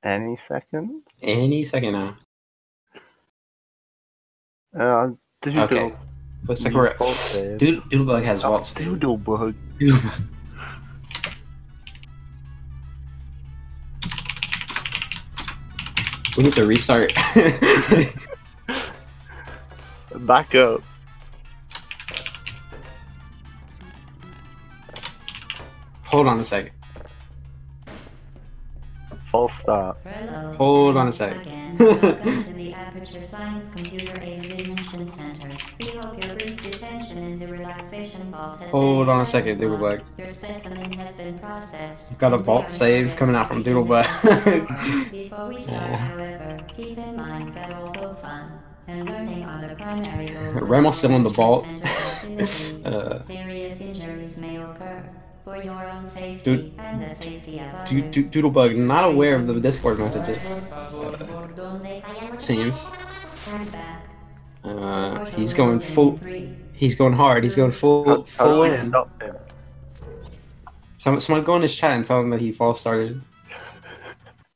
Any second? Any second now. Doodle. Okay. Looks like we're Doodlebug has vault save. Doodlebug. We need to restart. Back up. Hold on a second. False start. Hold on a second. Welcome to the Aperture Science Computer Aided Admission Center. We hope your brief detention in the relaxation vault has Hold on a second, Doodlebug. Your specimen has been processed. You've got a vault save coming out from Doodlebug. Before we start, however, keep in mind that although fun and learning are the primary goals, Remil's still in the vault. serious injuries may occur. For your own safety and the safety of others. Doodlebug, not aware of the Discord messages. Seems. He's going full. He's going hard. He's going full in. Stop him. Someone go in his chat and tell him that he false started.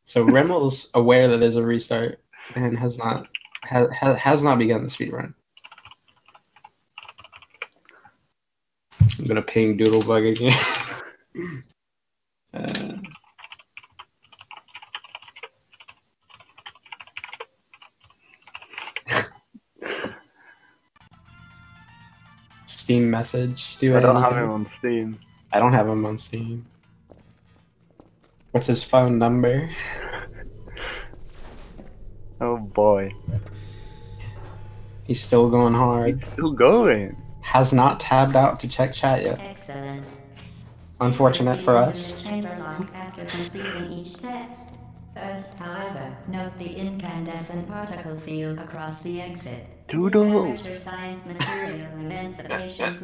So Remil's aware that there's a restart and has not begun the speedrun. I'm gonna ping Doodlebug again. Steam message. I don't have him on Steam. I don't have him on Steam. What's his phone number? Oh boy. He's still going hard. He's still going. Has not tabbed out to check chat yet. Excellent. Unfortunate for us. Chamber lock after completing each test. First, however, note the incandescent particle field across the exit. Doodle. This Aperture Science Material Emancipation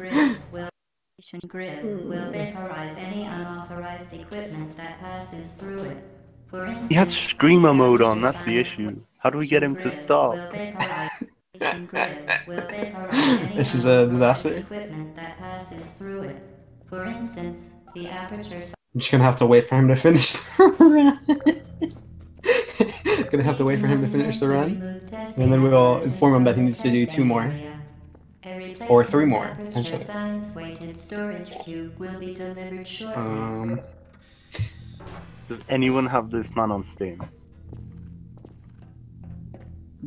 Grid will vaporize any unauthorized equipment that passes through it. For instance, He has screamer mode on, that's the issue. How do we get him to stop? This is a disaster. Equipment that passes through it. For instance, the aperture. I'm just gonna have to wait for him to finish the run. Gonna have to wait for him to finish the run, and then we'll inform him that he needs to do 2 more. Or 3 more, potentially. Does anyone have this man on Steam?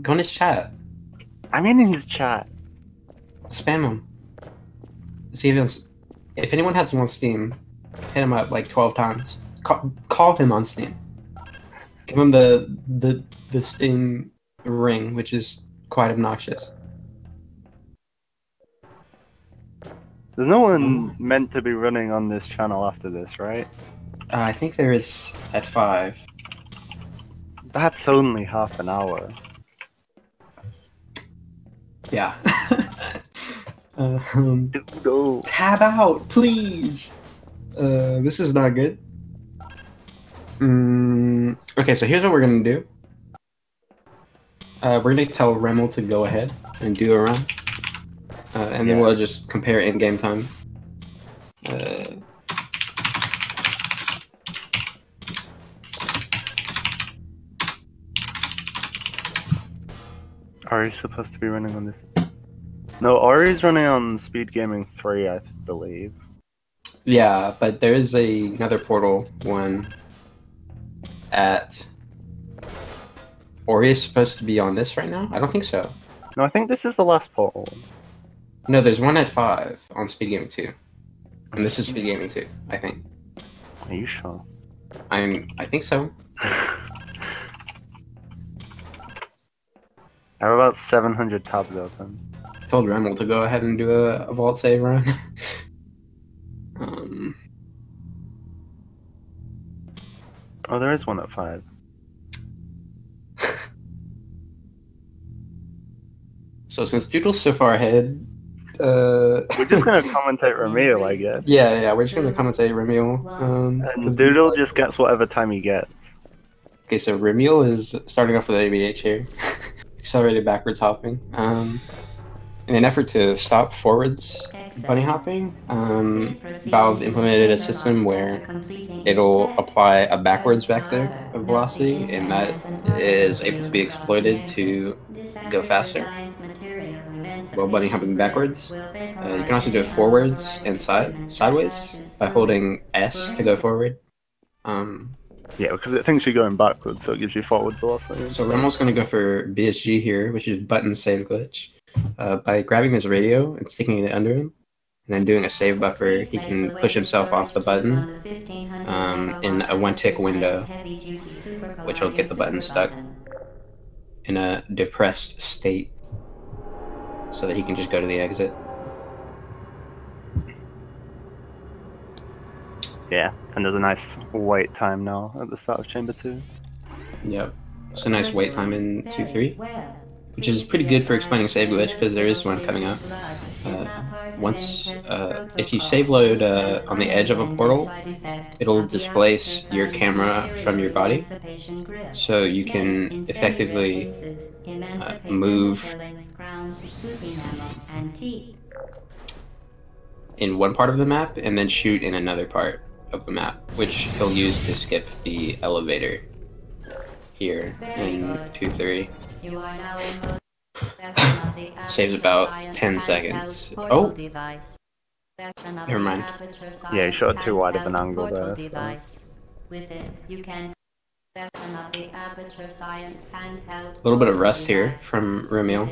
Go in his chat. I'm in his chat. Spam him. See if anyone has him on Steam, hit him up like 12 times. Call him on Steam. Give him the Steam ring, which is quite obnoxious. There's no one meant to be running on this channel after this, right? I think there is at 5. That's only half an hour. Yeah. No. Tab out, please. This is not good. Okay, so here's what we're gonna do. We're gonna tell Remil to go ahead and do a run, and then we'll just compare in-game time. Ari's supposed to be running on this. No, Ari's running on Speed Gaming 3, I believe. Yeah, but there is another portal one at. Ori is supposed to be on this right now? I don't think so. No, I think this is the last portal. No, there's one at 5 on Speed Gaming 2. And this is Speed Gaming 2, I think. Are you sure? I think so. I have about 700 tabs open. I told Remil to go ahead and do a vault save run. Oh, there is one at 5. So since Doodle's so far ahead, we're just gonna commentate Remil, I guess. Yeah, we're just gonna commentate Remil. And Doodle just gets whatever time he gets. Okay, so Remil is starting off with ABH here. Accelerated backwards hopping. in an effort to stop forwards bunny hopping, Valve implemented a system where it'll apply a backwards vector of velocity, and that is able to be exploited to go faster while bunny hopping backwards. You can also do it forwards and sideways by holding S to go forward. Yeah, because it thinks you're going backwards, so it gives you forward velocity. So Remel's going to go for BSG here, which is button save glitch. By grabbing his radio and sticking it under him, and then doing a save buffer, he can push himself off the button in a one-tick window, which will get the button stuck in a depressed state so that he can just go to the exit. Yeah, and there's a nice wait time now at the start of Chamber 2. Yep. It's a nice wait time in 2-3, which is pretty good for explaining save glitch because there is one coming up. If you save load on the edge of a portal, it'll displace your camera from your body, so you can effectively move in one part of the map and then shoot in another part of the map, which he'll use to skip the elevator here in 2-3. Saves about 10 seconds. Oh! Never mind. Yeah, you shot too wide of an angle there. So. A little bit of rust here from Remil.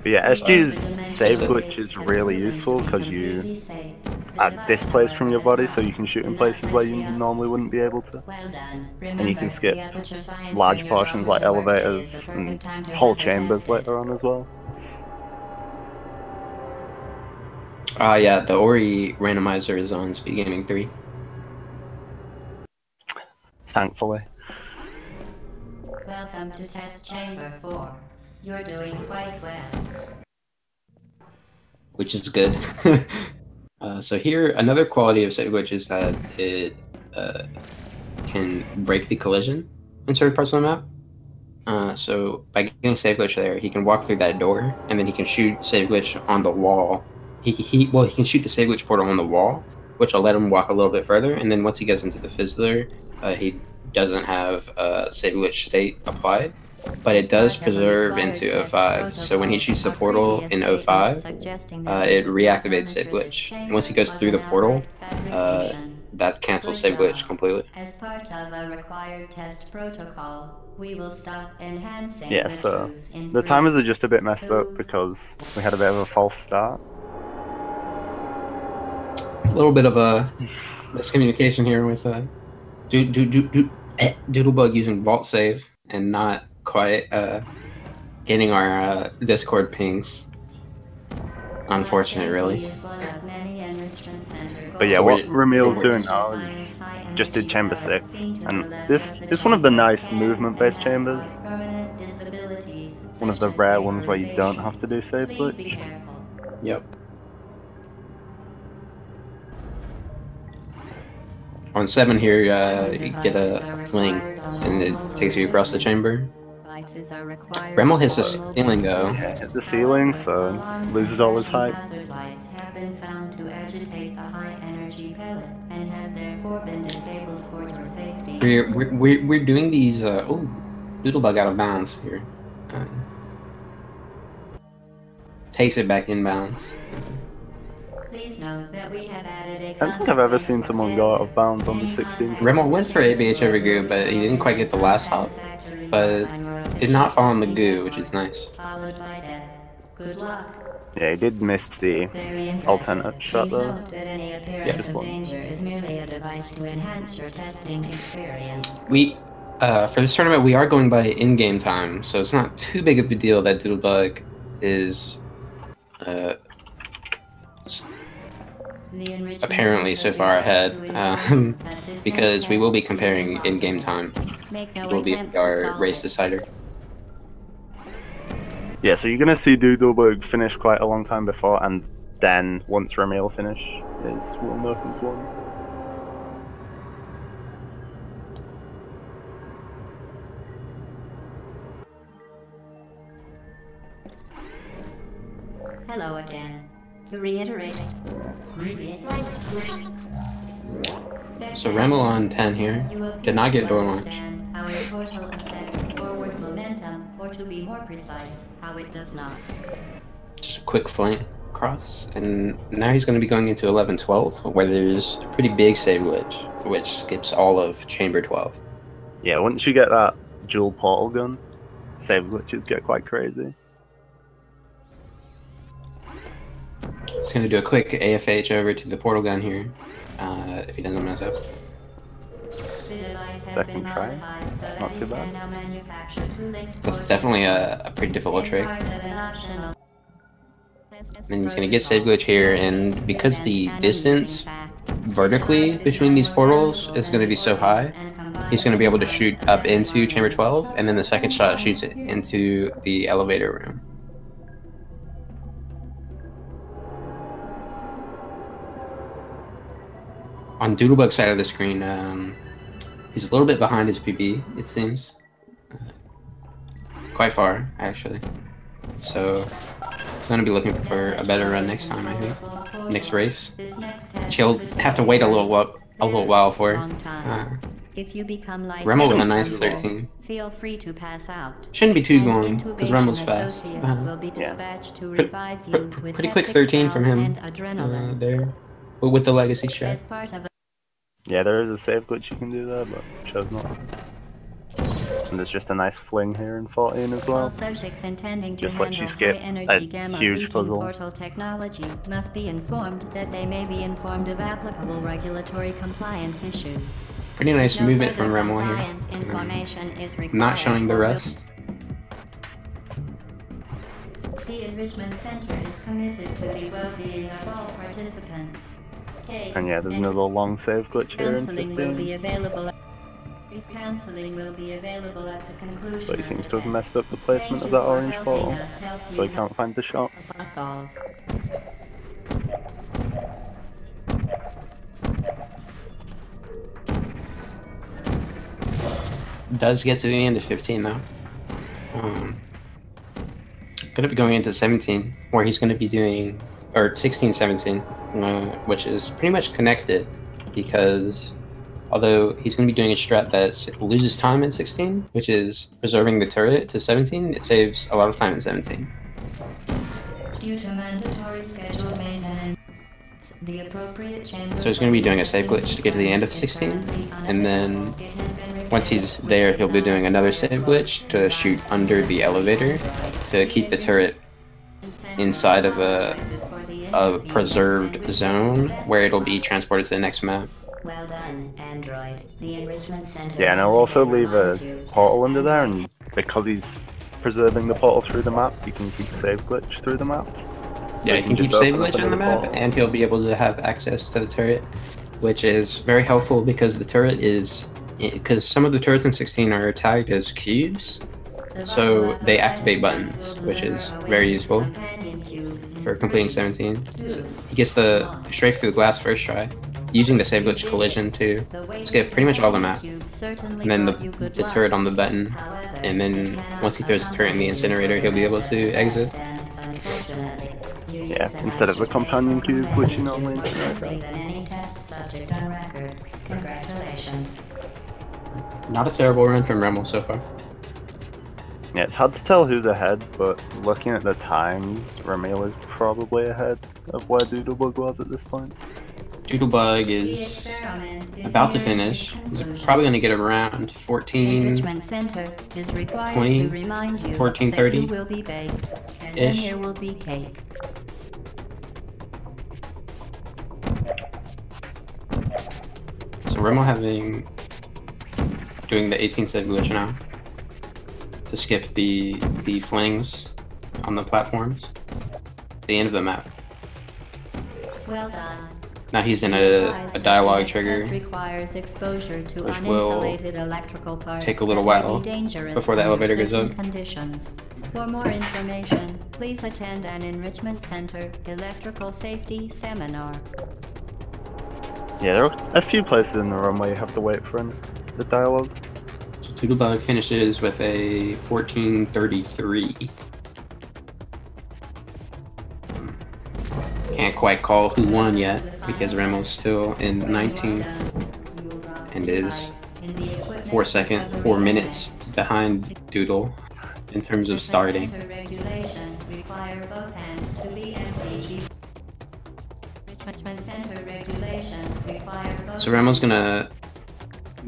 But yeah, SG's save glitch is really useful because you are displaced from your body, so you can shoot in places where you normally wouldn't be able to. And you can skip large portions like elevators and whole chambers later on as well. Yeah, the Ori randomizer is on Speed Gaming 3. Thankfully. Welcome to test chamber 4. You're doing quite well. Which is good. So here, another quality of save glitch is that it can break the collision in certain parts of the map. So by getting save glitch there, he can walk through that door, and then he can shoot save glitch on the wall. He can shoot the save glitch portal on the wall, which will let him walk a little bit further, and then once he goes into the fizzler, he doesn't have save glitch state applied, but it does preserve into 05. So when he shoots the portal in 05, it reactivates save glitch. And once he goes through the portal, that cancels save glitch completely. As part of a required test protocol, we will stop enhancing Yeah, so the timers are just a bit messed up because we had a bit of a false start. A little bit of a miscommunication here with doodlebug using vault save and not quite getting our Discord pings. Unfortunate, really. But yeah, what Remil's doing now is just did chamber 6, and this is one of the nice movement-based chambers. One of the rare ones where you don't have to do save glitch. Yep. On 7 here, you get a fling, and it takes you across the chamber. Remil hits the ceiling, though. Yeah, hit the ceiling, so loses all his height. We're doing these. Oh, doodlebug out of bounds here. Takes it back in bounds. Please note that we have added a I don't think I've ever seen someone go out of bounds on the 16s. Remil went for ABH over goo, but he didn't quite get the last hop. But did not fall on the goo, which is nice. Good luck. Yeah, he did miss the alternate shot though. Yeah, this one. Is merely a device to enhance your testing experience. We, for this tournament, we are going by in-game time, so it's not too big of a deal that doodlebug is apparently so far ahead, because we will be comparing in-game time. It will be our race decider. Yeah, so you're gonna see doodlebug finish quite a long time before, and then once Remil finish, we'll know who's won. Hello again. To reiterate, So remil on 10 here. Did not get door launch. how a portal affects forward momentum, or to be more precise, how it does not. Just a quick flank across, and now he's going to be going into 11-12, where there's a pretty big save glitch, which skips all of chamber 12. Yeah, once you get that dual portal gun, save glitches get quite crazy. He's going to do a quick AFH over to the portal gun here, if he doesn't mess up. Second try, not too bad. That's definitely a pretty difficult trick. And he's going to get save glitch here, and because the distance vertically between these portals is going to be so high, he's going to be able to shoot up into chamber 12, and then the second shot shoots it into the elevator room. On Doodlebug's side of the screen, he's a little bit behind his PB, it seems. Quite far, actually. So he's going to be looking for a better run next time, I think. Next race. Which he'll have to wait a little while for. Remil with a nice 13. Feel free to pass out. Shouldn't be too long, because Remil's fast. Pretty quick 13 from him there. But with the legacy strat. Yeah, there is a save glitch you can do there, but chose not. And there's just a nice fling here in 14 as well. Just lets you skip a huge puzzle. Portal technology must be informed that they may be informed of applicable regulatory compliance issues. Pretty nice movement from Remil here. Not showing the rest. The Enrichment Center is committed to the well-being of all participants. And yeah, there's another long save glitch here in 15. Counseling will be available at the conclusion. But he seems to have messed up the placement of that orange portal, so he can't find the shot. Does get to the end of 15 though. Gonna be going into 17, where he's gonna be doing, or 16, 17, which is pretty much connected, because although he's gonna be doing a strat that loses time in 16, which is preserving the turret, to 17, it saves a lot of time in 17. Due to mandatory scheduled maintenance, the appropriate chamber. So he's gonna be doing a save glitch to get to the end of 16, and then once he's there, he'll be doing another save glitch to shoot under the elevator to keep the turret inside of a preserved zone where it'll be transported to the next map. Well done, Android. The Enrichment Center. Yeah, and I'll also leave a portal under there, and because he's preserving the portal through the map, you can keep save glitch through the map. Yeah, you can keep save glitch on the map, and he'll be able to have access to the turret, which is very helpful because the turret is. Because some of the turrets in 16 are tagged as cubes, so they activate buttons, which is very useful for completing 17. So he gets the strafe through the glass first try, using the save glitch collision to skip pretty much all the map, and then the turret on the button, and then once he throws the turret in the incinerator, he'll be able to exit. Yeah, instead of the companion cube, which you normally incinerate. Congratulations. Not a terrible run from Remil so far. Yeah, it's hard to tell who's ahead, but looking at the times, Remil is probably ahead of where Doodlebug was at this point. Doodlebug is about to finish. He's probably going to get around 14, 20, 14, 30 ish. So Remil doing the 18 save glitch now to skip the flings on the platforms at the end of the map. Well done. Now he's in a dialogue trigger, requires exposure to which will electrical parts take a little while before the elevator goes up. Conditions. For more information, please attend an Enrichment Center electrical safety seminar. Yeah, there are a few places in the run where you have to wait for the dialogue. So Doodlebug finishes with a 14:33. can't quite call who won yet because Remo's still in 19 and is 4 minutes behind Doodle in terms of starting. So Remo's gonna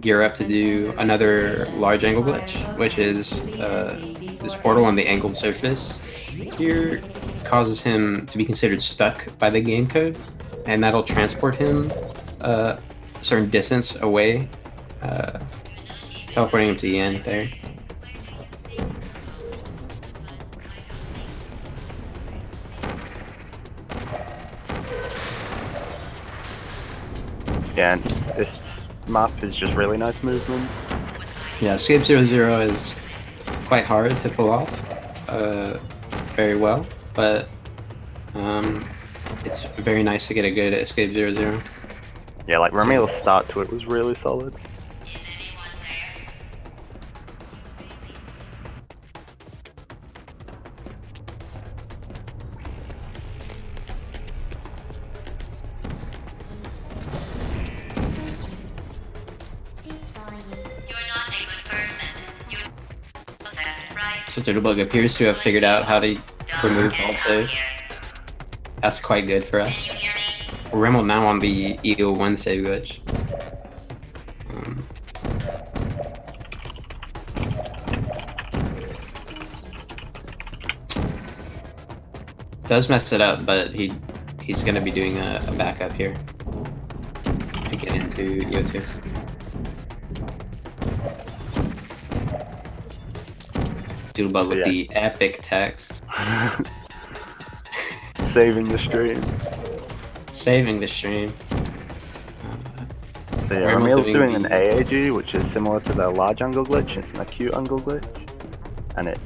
gear up to do another large angle glitch, which is this portal on the angled surface here causes him to be considered stuck by the game code, and that'll transport him a certain distance away, teleporting him to the end there. Yeah, and this map is just really nice movement. Yeah, Escape 00 is quite hard to pull off very well, but it's very nice to get a good Escape 00. Yeah, like Remil's start to it was really solid. So doodlebug appears to have figured out how to remove all save. That's quite good for us. Remil now on the EO1 save glitch. Does mess it up, but he's gonna be doing a backup here to get into EO2. Doodlebug with the epic text. Saving the stream. Saving the stream. So yeah, Remil's doing an AAG, which is similar to the large angle glitch. It's an acute angle glitch, and it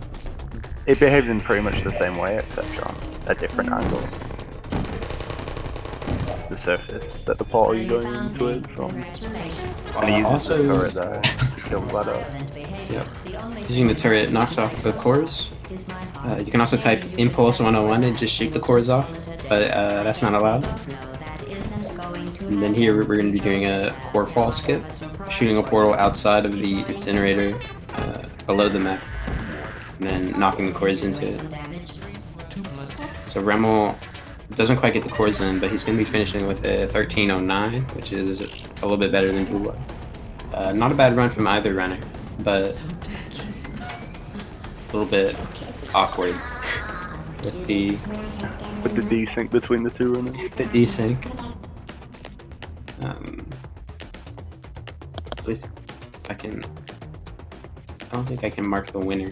behaves in pretty much the same way, except on a different angle. The surface that the portal you're going into is from. And he uses the turret there to kill Vlados. Yep. Using the turret knocks off the cores. You can also type Impulse 101 and just shoot the cores off, but that's not allowed. And then here we're going to be doing a core fall skip, shooting a portal outside of the incinerator below the map, and then knocking the cores into it. So Remil doesn't quite get the cores in, but he's going to be finishing with a 1309, which is a little bit better than Doodlebug. Not a bad run from either runner, but a little bit awkward with the desync between the two runners. The desync. At least I can. I don't think I can mark the winner.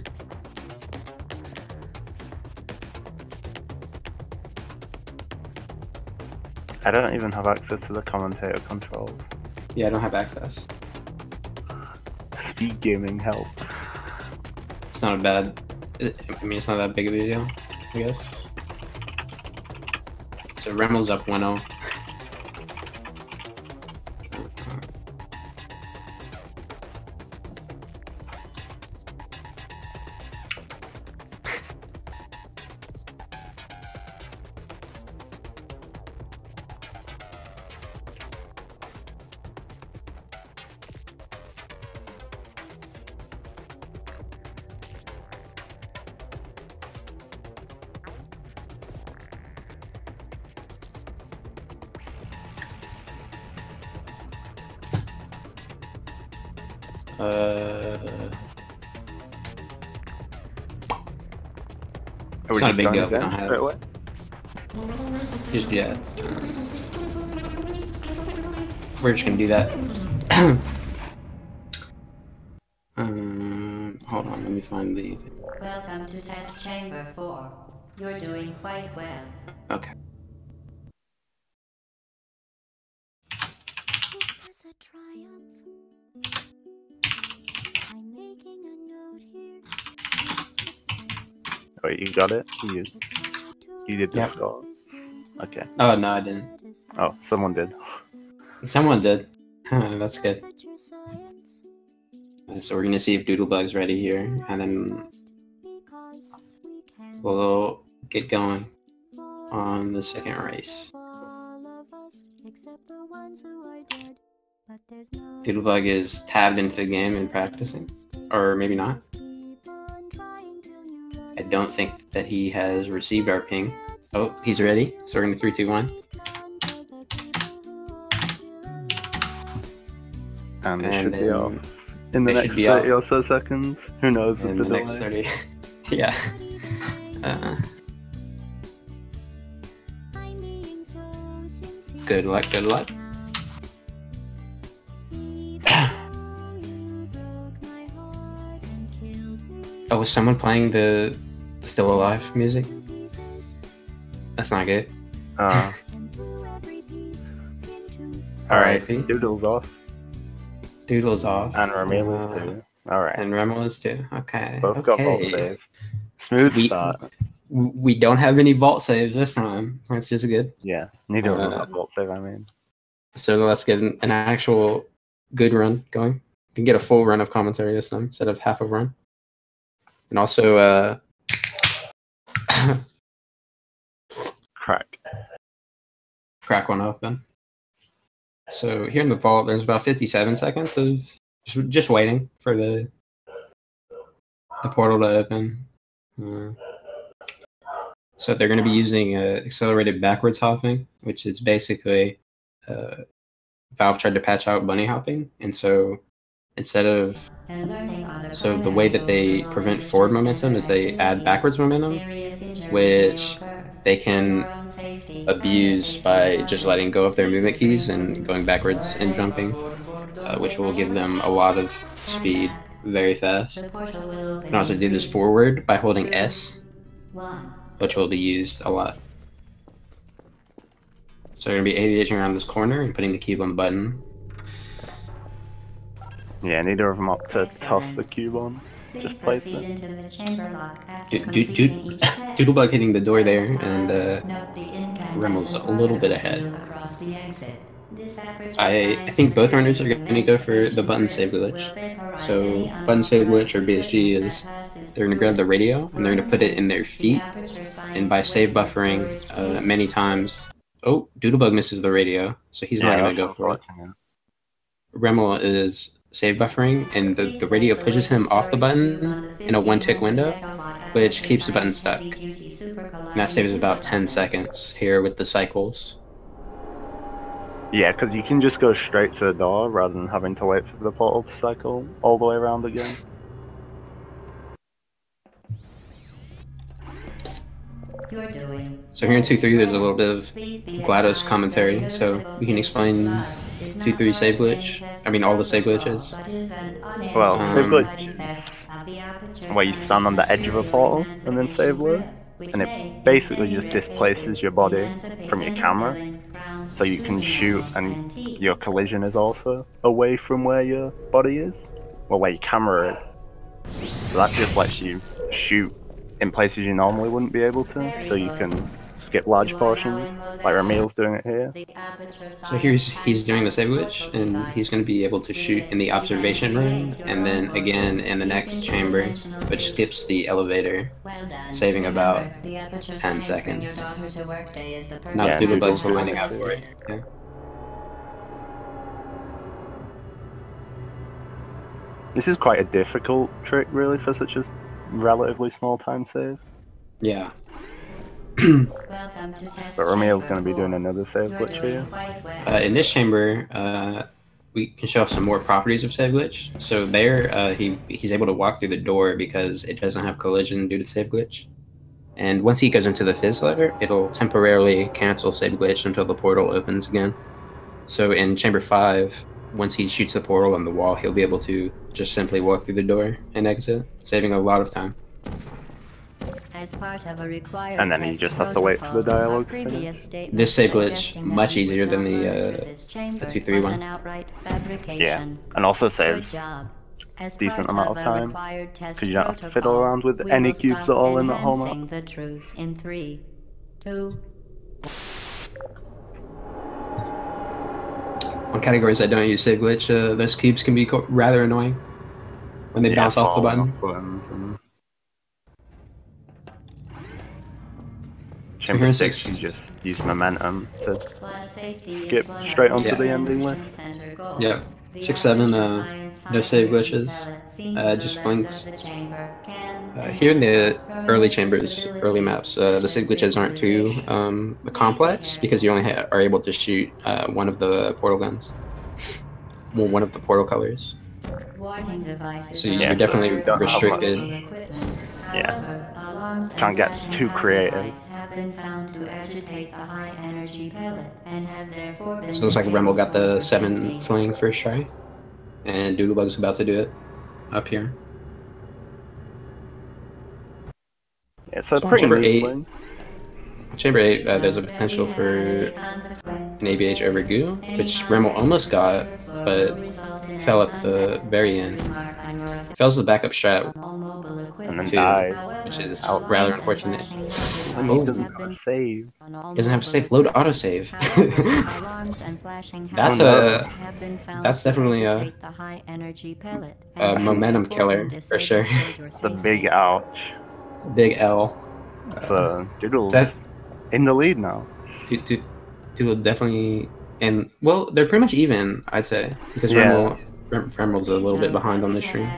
I don't even have access to the commentator controls. Yeah, I don't have access. Speed gaming help. It's not a bad. I mean, it's not that big of a deal, I guess. So Remil's up 1-0. It's not a big deal if we don't have it. Just do that. We're just gonna do that. Hold on, let me find the thing. Welcome to test chamber 4. You're doing quite well. Okay. This is a triumph. I'm making a note here. Wait, you got it? You did the score? Okay. Oh, no, I didn't. Oh, someone did. Someone did. That's good. So we're gonna see if Doodlebug's ready here, and then we'll get going. on the second race. Doodlebug is tabbed into the game and practicing, or maybe not. I don't think that he has received our ping. Oh, he's ready. So we're going to 3, 2, 1. And it And should be then off in the they should next be 30 off or so seconds. Who knows with in the the next delay. 30. Yeah. Good luck, good luck. Oh, was someone playing the Still Alive music? That's not good. Alright, R.I.P. Doodle's off. Doodle's off. And remil is too. Alright. And remil is too. Okay. Both got vault save. Smooth start. We don't have any vault saves this time. That's just good. Yeah, neither of them got vault save, I mean. So let's get an actual good run going. We can get a full run of commentary this time instead of half a run. And also, crack one open. So here in the vault, there's about 57 seconds of just waiting for the portal to open. So they're going to be using accelerated backwards hopping, which is basically Valve tried to patch out bunny hopping, and so instead of the way that they prevent forward momentum is they add backwards momentum, which they can abuse by just letting go of their movement keys and going backwards and jumping, which will give them a lot of speed very fast. You can also do this forward by holding S, which will be used a lot. So they're going to be aviating around this corner and putting the cube on the button. Yeah, neither of them opt to toss the cube on. Just place it. Doodlebug hitting the door there, and Remil's a little bit ahead. I think both runners are going to go for the button save glitch. So button save glitch or BSG is they're going to grab the radio and they're going to put it in their feet, and by save buffering many times. Oh, Doodlebug misses the radio, so he's not going to go for it. Remil is save buffering, and the radio pushes him off the button in a one-tick window, which keeps the button stuck. And that saves about 10 seconds here with the cycles. Yeah, because you can just go straight to the door rather than having to wait for the portal to cycle all the way around again. So here in 2-3, there's a little bit of GLaDOS commentary, so we can explain 2-3 save glitch. I mean, all the save glitches. Well, save glitch is where you stand on the edge of a portal and then save load, and it basically just displaces your body from your camera, so you can shoot and your collision is also away from where your body is, or where your camera is. So that just lets you shoot in places you normally wouldn't be able to, so you can skip large portions, like Remil's doing it here. So he's doing the save glitch, and he's going to be able to shoot in the observation room, and then again in the next chamber, which skips the elevator, saving about 10 seconds. Now Doodlebug's lining up for it. Okay. This is quite a difficult trick, really, for such a relatively small time save. Yeah. But Remil's going to be doing another save glitch here. In this chamber, we can show off some more properties of save glitch. So there, he's able to walk through the door because it doesn't have collision due to save glitch. And once he goes into the fizz lever, it'll temporarily cancel save glitch until the portal opens again. So in chamber 5, once he shoots the portal on the wall, he'll be able to just simply walk through the door and exit, saving a lot of time. As part of a required And then he just has to wait for the dialogue to finish. This save glitch much easier than the 2-3 one. Yeah, and also saves decent amount of time, because you don't have to fiddle around with any cubes at all in that whole map. The truth in 3, 2. On categories that don't use save glitch, those cubes can be rather annoying when they bounce off the button. Chamber here in 6, you six. just use momentum to While safety is skip one of straight onto Yeah. the ending Mission list. Center goals, Yep. the 6, 7, Aperture Science no save high-energy glitches. pellet seen to the Just left flings. of the chamber can, in Here in the essence, early promote chambers, early disabilities maps, such the save as glitches aren't too visualization. complex because you only are able to shoot one of the portal guns. Well, one of the portal colors. Warning devices So are you're Yeah, so definitely you don't have much. restricted. equipment. Yeah. However, alarms Can't and get flashing too hazard creative. lights have been found to agitate the high-energy pellet and have therefore been So it looks like disabled Remil got for the your 7 safety. fling first try. And Doodlebug's about to do it up here. Yeah, it's a So pretty chamber neat 8. fling. Chamber 8, Please there's a note that potential we have for a consequence. an ABH over goo, Any which contact Remil with almost the got, chamber floor but will result in fell an at the very end. unsatisfactory remark on your Fails the backup strat all mobile And equipment. then too, dies. which is However, rather alarms and unfortunate. flashing hazard And he Oh. lights doesn't have have a been save. on all Doesn't have a mobile save. Load equipment. autosave. However, alarms and flashing That's hazard a- lights have been found that's to definitely a- agitate the high energy pellet a and have momentum therefore been killer, for disabled sure. for your It's a safety. big ouch. Big L. So Doodle's that- in the lead now. Doodle definitely, and well, they're pretty much even, I'd say, because Yeah. Remil's a little bit behind on this stream.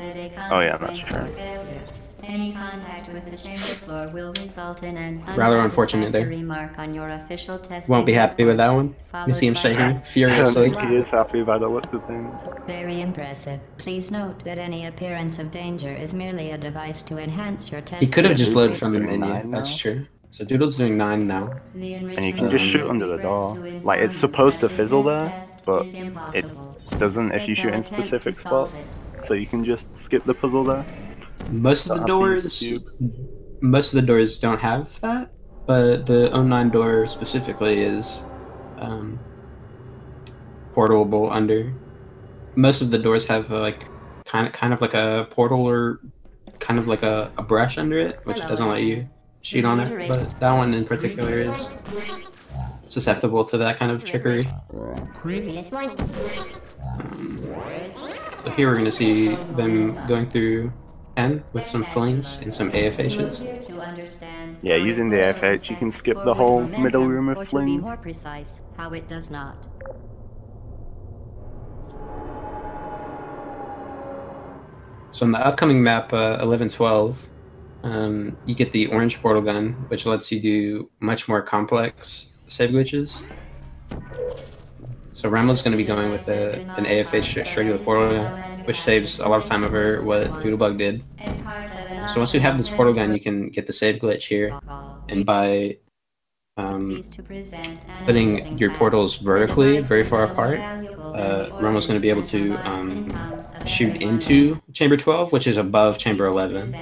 Oh, yeah, that's true. Any contact with the chamber floor will result in an Rather unfortunate there. unsatisfactory mark on your official testing Won't be happy with that one. report, You see him followed by- shaking I don't furiously. think he is happy by the looks of things. Very impressive. Please note that any appearance of danger is merely a device to enhance your testing. He could have just Doodle's loaded from the doing menu. 9 That's now. true. So Doodle's doing 9 now. And you can just shoot under the door. Like, it's supposed to fizzle there, but it doesn't if you shoot in specific spots. So you can just skip the puzzle there. Most of the Don't have to use the doors, cube. most of the doors don't have that, but the 09 door specifically is portable under. Most of the doors have like kind of like a portal or kind of like a brush under it, which doesn't let you shoot on it. But that one in particular is susceptible to that kind of trickery. Previous one. So here we're going to see them going through 10 with some flings and some AFHs. Yeah, using the AFH, you can skip the whole middle room of or to be flings. more precise, how it does not. So in the upcoming map 1112, you get the orange portal gun, which lets you do much more complex save glitches. So Ramla's going to be going with an AFH straight to the portal gun, which saves a lot of time over what Doodlebug did. So once you have this portal gun, you can get the save glitch here, and by putting your portals vertically, very far apart, Ramla's going to be able to shoot into Chamber 12, which is above Chamber 11.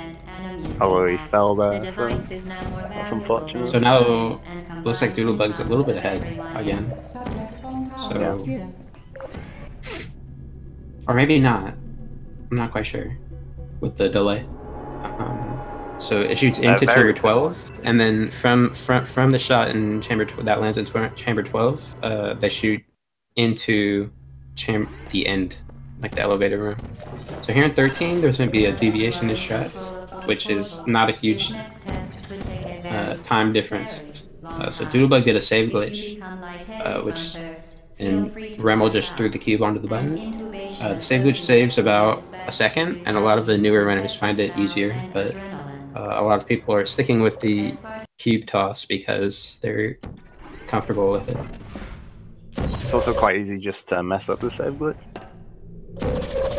Oh, he fell there, so that's unfortunate. So now looks like Doodlebug's a little bit ahead again. So, or maybe not. I'm not quite sure with the delay. So it shoots into Chamber 12, and then from the shot in Chamber that lands in Chamber 12, they shoot into the end, like the elevator room. So here in 13, there's going to be a deviation in strats, which is not a huge time difference. So Doodlebug did a save glitch, and Remil just threw the cube onto the button. The save glitch saves about a second, and a lot of the newer runners find it easier, but a lot of people are sticking with the cube toss because they're comfortable with it. It's also quite easy just to mess up the save glitch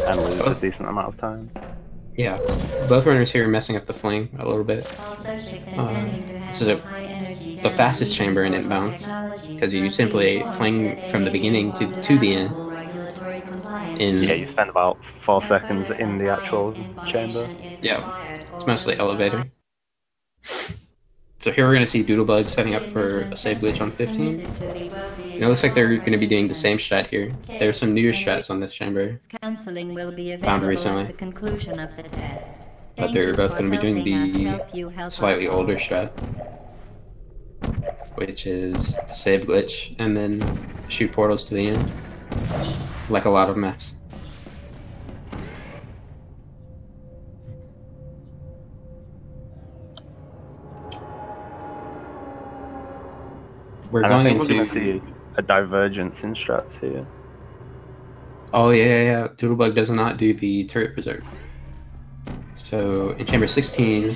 and lose a decent amount of time. Yeah, both runners here are messing up the fling a little bit. This is the fastest chamber in inbounds, because you simply fling from the beginning to the end. Yeah, you spend about 4 seconds in the actual chamber. Yeah, it's mostly elevator. So here we're going to see Doodlebug setting up for a save glitch on 15. And it looks like they're going to be doing the same strat here. There's some newer strats on this chamber, Counseling will be found available recently. at the conclusion of the test. But they're both going to be doing the slightly older strat, which is to save glitch and then shoot portals to the end, like a lot of maps. we're And I going think we're into. going to see a divergence in strats here. Oh yeah. Doodlebug does not do the turret preserve. So in chamber 16,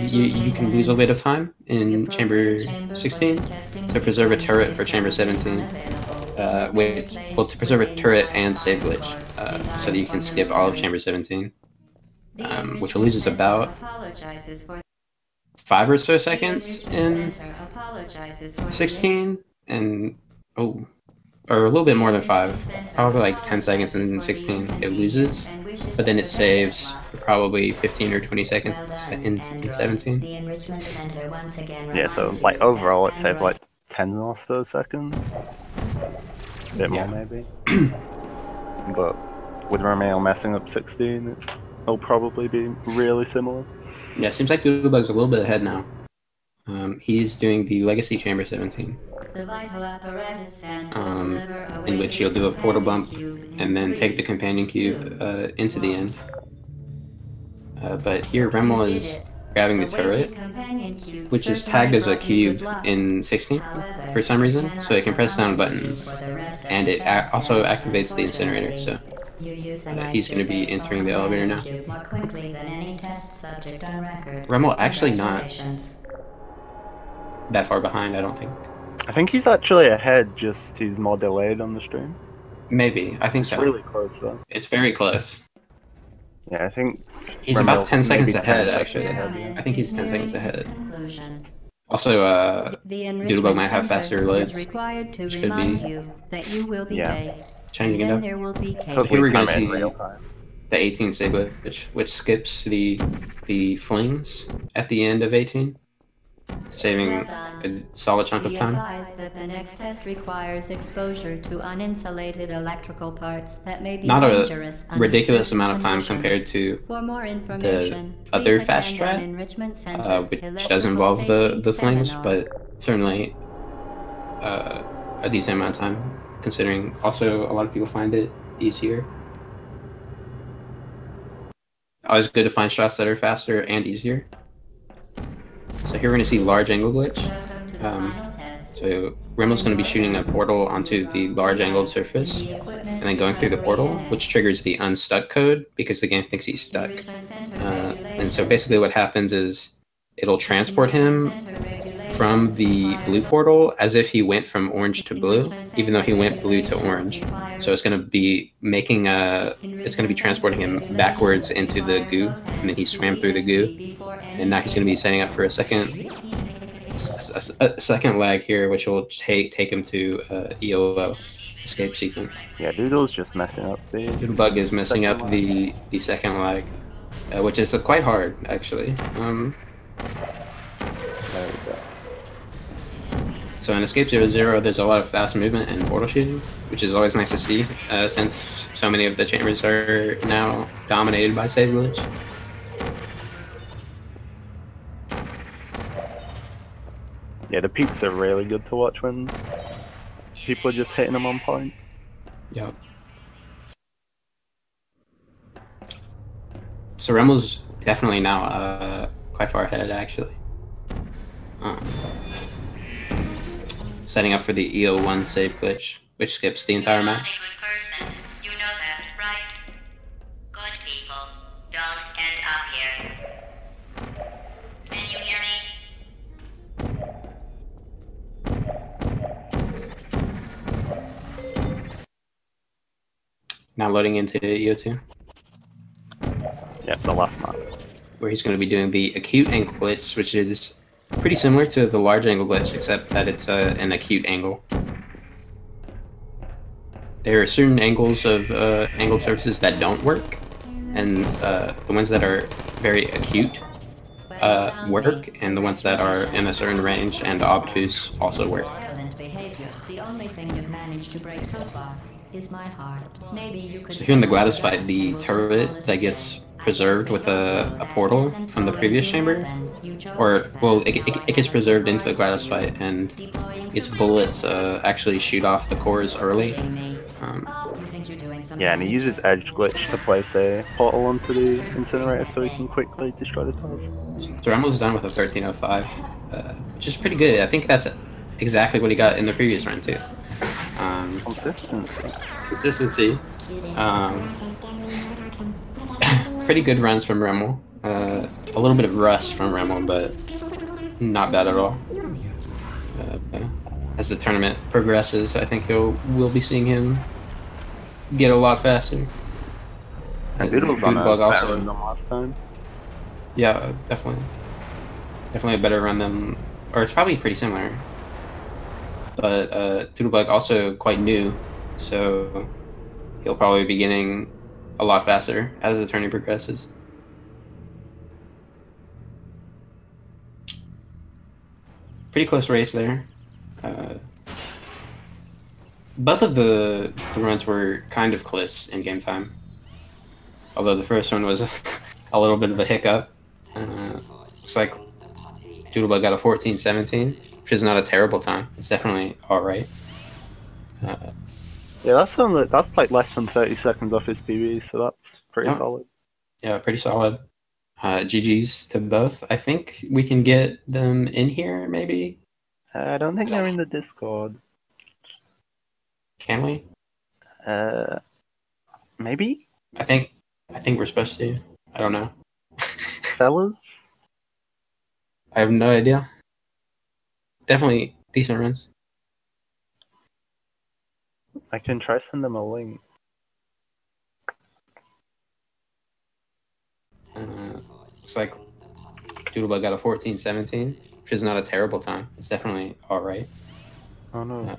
you can lose a bit of time in chamber 16 to preserve a turret for chamber 17. To preserve a turret and save glitch, so that you can skip all of chamber 17, which loses about 5 or so seconds in 16, and or a little bit more than 5, probably like 10 seconds in 16 it loses, but then it saves for probably 15 or 20 seconds in 17. Yeah, so like overall it saved like 10 or so seconds. A bit more maybe. But with Romeo messing up 16, it'll probably be really similar. Yeah, it seems like Doodlebug's a little bit ahead now. He's doing the Legacy Chamber 17. In which you'll do a portal bump and then take the companion cube into the end. But here Remil is grabbing the turret, which is tagged as a cube in 16 for some reason, so it can press down buttons, and it also activates the incinerator, so he's going to be entering the elevator now. Remil actually not that far behind, I don't think. I think he's actually ahead, just he's more delayed on the stream. Maybe, I think so. It's really close though. It's very close. Yeah, I think he's about 10 seconds ahead, 10 actually. seconds ahead, yeah. I think he's 10 seconds ahead. Also, Doodlebug might have faster loads, which could be changing it up. So here we're going to see the 18 Sigma, which skips the flings at the end of 18. Saving a solid chunk of time. That the next test requires exposure to uninsulated electrical parts that may be not dangerous a ridiculous amount of time compared to the other fast strat, which does involve the flings, but certainly a decent amount of time, considering also a lot of people find it easier. Always good to find strats that are faster and easier. So here we're going to see large angle glitch. So Remil's going to be shooting a portal onto the large angled surface, and then going through the portal, which triggers the unstuck code because the game thinks he's stuck. And so basically what happens is it'll transport him from the blue portal as if he went from orange to blue, even though he went blue to orange. So it's going to be transporting him backwards into the goo, and then he swam through the goo. And now he's going to be setting up for a second lag here, which will take him to EOO, escape sequence. Yeah, Doodle's just messing up the... Doodlebug is messing up the second lag, which is quite hard, actually. There we go. So in Escape 0-0, there's a lot of fast movement and portal shooting, which is always nice to see, since so many of the chambers are now dominated by save glitch. Yeah, the peaks are really good to watch when people are just hitting them on point. Yep. So Remil's definitely now quite far ahead, actually. Setting up for the EO1 save glitch, which skips the entire match. You know that, right? Good people don't end up here. Can you hear me? Now loading into EO2. Yeah, the last map. Where he's going to be doing the acute angle glitch, which is pretty similar to the large angle glitch, except that it's an acute angle. There are certain angles of angled surfaces that don't work, and the ones that are very acute work, and the ones that are in a certain range and obtuse also work. The only thing you've managed to break so far is my heart. Maybe you could. So here in the GLaDOS fight, the turret that gets preserved with a portal from the previous chamber, or well, it gets preserved into the GLaDOS fight, and its bullets actually shoot off the cores early. Yeah, and he uses edge glitch to place a portal onto the incinerator so he can quickly destroy the towers. So Remil's done with a 1305, which is pretty good. I think that's exactly what he got in the previous run too. Consistency. Consistency. Pretty good runs from Remil. A little bit of rust from Remil, but not bad at all. As the tournament progresses, I think we'll be seeing him get a lot faster. And Doodle's on a Doodlebug better run than last time. Yeah, definitely a better run than, or it's probably pretty similar. But Doodlebug also quite new, so he'll probably be getting a lot faster as the tourney progresses. Pretty close race there. Both of the runs were kind of close in game time. Although the first one was a little bit of a hiccup. Looks like Doodlebug got a 14:17, which is not a terrible time. It's definitely alright. Yeah, that's like less than 30 seconds off his PB, so that's pretty solid. Yeah, pretty solid. GG's to both. I think we can get them in here, maybe? I don't think they're in the Discord. Can we? Maybe? I think we're supposed to. I don't know. Fellas? I have no idea. Definitely decent runs. I can try send them a link. Looks like Doodlebug got a 14:17, which is not a terrible time. It's definitely alright. Oh no.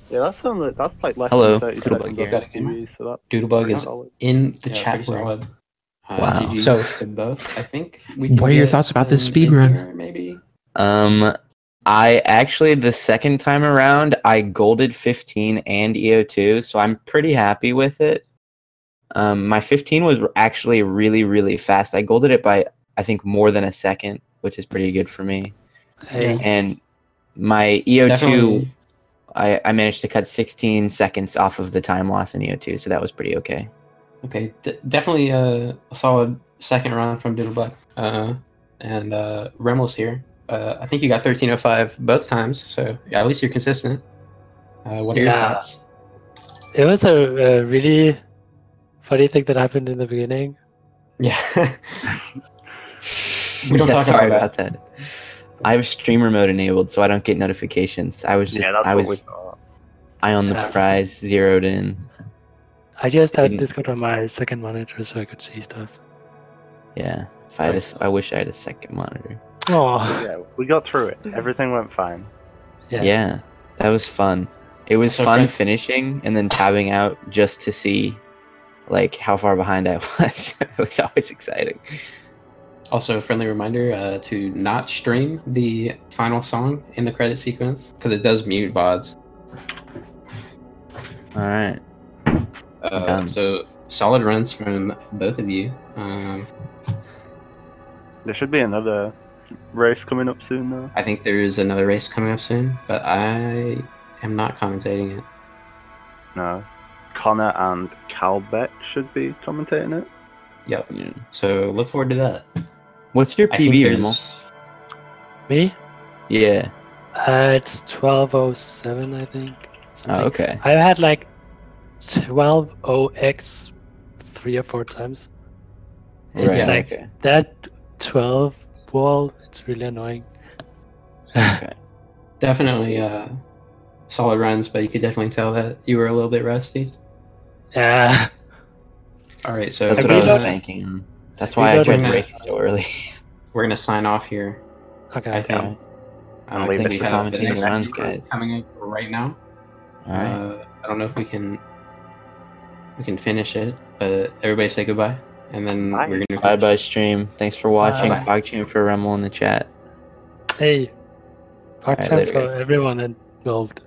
Yeah, that's like less Hello, than 30 Doodlebug seconds here. off his PB, so that's Doodlebug pretty is solid. in the Yeah, chat pretty room. solid. Wow. GG's So to both, I think we can What are your get thoughts about this them speed in run? here, maybe? I actually, the second time around, I golded 15 and EO2, so I'm pretty happy with it. My 15 was actually really, really fast. I golded it by, I think, more than a second, which is pretty good for me. Hey. And my EO2, Definitely. I managed to cut 16 seconds off of the time loss in EO2, so that was pretty okay. Okay, definitely a solid second run from Doodlebug. And Remil's here. I think you got 13:05 both times, so yeah, at least you're consistent. What are your thoughts? It was a really funny thing that happened in the beginning. Yeah. We don't talk sorry about that. I have streamer mode enabled, so I don't get notifications. I was just, Yeah, that's I what we was thought. eye on the Yeah. prize, zeroed in. I just had Didn't- Discord on my second monitor so I could see stuff. Yeah, if I I wish I had a second monitor. Oh, Yeah, we got through it. Everything went fine. Yeah, that was fun. It was So fun Frank- finishing and then tabbing out just to see, like, how far behind I was. It was always exciting. Also, a friendly reminder to not stream the final song in the credit sequence because it does mute VODs. All right. Done. So solid runs from both of you. There should be another race coming up soon, though. I think there is another race coming up soon, but I am not commentating it. No. Connor and Calbeck should be commentating it. Yep. Yeah. So look forward to that. What's your I think PB, there's- Rimmel? me? Yeah. It's 12:07, I think. something. Oh, okay. I had like 12:0x 3 or 4 times. It's Right, like okay. that 12 wall. It's really annoying. Okay. Definitely solid runs, but you could definitely tell that you were a little bit rusty. Yeah. All right, so That's I what I was reload- banking on. That's I why I reload joined my- racing so early. we're gonna sign off here. Okay. I think. Alright. And leave Thanks it for to have the commentating next the runs, group guys. coming up right now. All right. I don't know if we can finish it, but everybody say goodbye, and then Bye. we're gonna Bye bye, stream. Thanks for watching. Bye. PogChamp for Remel in the chat. Hey. Part Alright, time later, for guys. everyone involved.